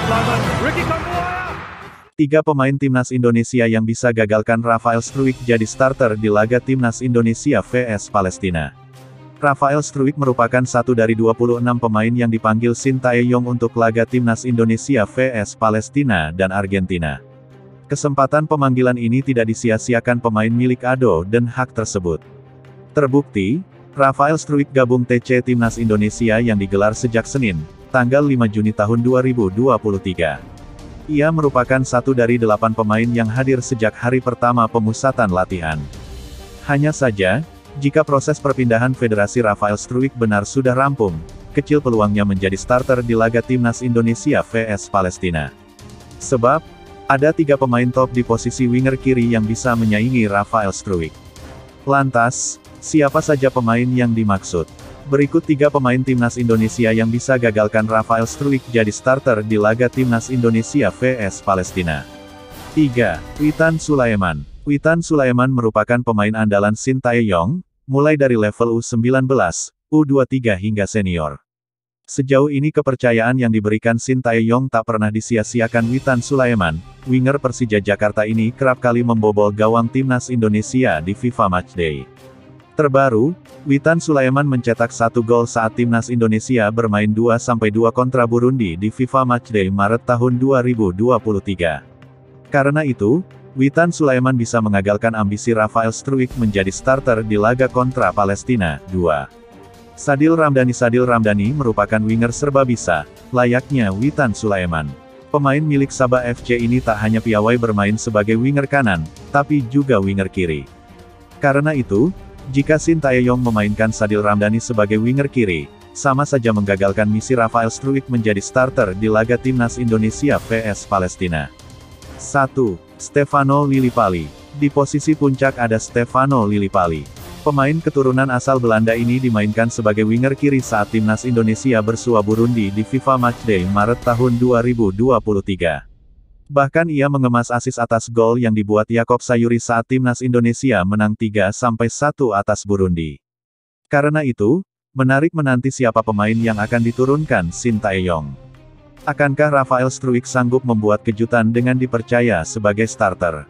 Lawan Ricky Kambuaya. Tiga pemain timnas Indonesia yang bisa gagalkan Rafael Struijk jadi starter di laga timnas Indonesia vs Palestina. Rafael Struijk merupakan satu dari 26 pemain yang dipanggil Sintayong untuk laga timnas Indonesia vs Palestina dan Argentina. Kesempatan pemanggilan ini tidak disia-siakan pemain milik Ado Den Haag tersebut. Terbukti, Rafael Struijk gabung TC Timnas Indonesia yang digelar sejak Senin, tanggal 5 Juni tahun 2023. Ia merupakan satu dari 8 pemain yang hadir sejak hari pertama pemusatan latihan. Hanya saja, jika proses perpindahan Federasi Rafael Struijk benar sudah rampung, kecil peluangnya menjadi starter di laga timnas Indonesia vs Palestina. Sebab, ada 3 pemain top di posisi winger kiri yang bisa menyaingi Rafael Struijk. Lantas, siapa saja pemain yang dimaksud? Berikut 3 pemain timnas Indonesia yang bisa gagalkan Rafael Struijk jadi starter di laga timnas Indonesia vs Palestina. 3. Witan Sulaiman. Witan Sulaiman merupakan pemain andalan Sintayong, mulai dari level U19, U23 hingga senior. Sejauh ini kepercayaan yang diberikan Sintayong tak pernah disia-siakan. Witan Sulaiman, winger Persija Jakarta ini kerap kali membobol gawang timnas Indonesia di FIFA Matchday. Terbaru, Witan Sulaiman mencetak 1 gol saat timnas Indonesia bermain 2-2 kontra Burundi di FIFA Matchday Maret tahun 2023. Karena itu, Witan Sulaiman bisa mengagalkan ambisi Rafael Struijk menjadi starter di laga kontra Palestina. 2. Sadil Ramdhani merupakan winger serba bisa, layaknya Witan Sulaiman. Pemain milik Sabah FC ini tak hanya piawai bermain sebagai winger kanan, tapi juga winger kiri. Karena itu, jika Sintayong memainkan Sadil Ramdhani sebagai winger kiri, sama saja menggagalkan misi Rafael Struijk menjadi starter di laga timnas Indonesia vs Palestina. 1. Stefano Lillipali. Di posisi puncak ada Stefano Lillipali. Pemain keturunan asal Belanda ini dimainkan sebagai winger kiri saat timnas Indonesia bersua Burundi di FIFA Matchday Maret tahun 2023. Bahkan ia mengemas asis atas gol yang dibuat Yakob Sayuri saat timnas Indonesia menang 3-1 atas Burundi. Karena itu, menarik menanti siapa pemain yang akan diturunkan Sintayong. Akankah Rafael Struijk sanggup membuat kejutan dengan dipercaya sebagai starter?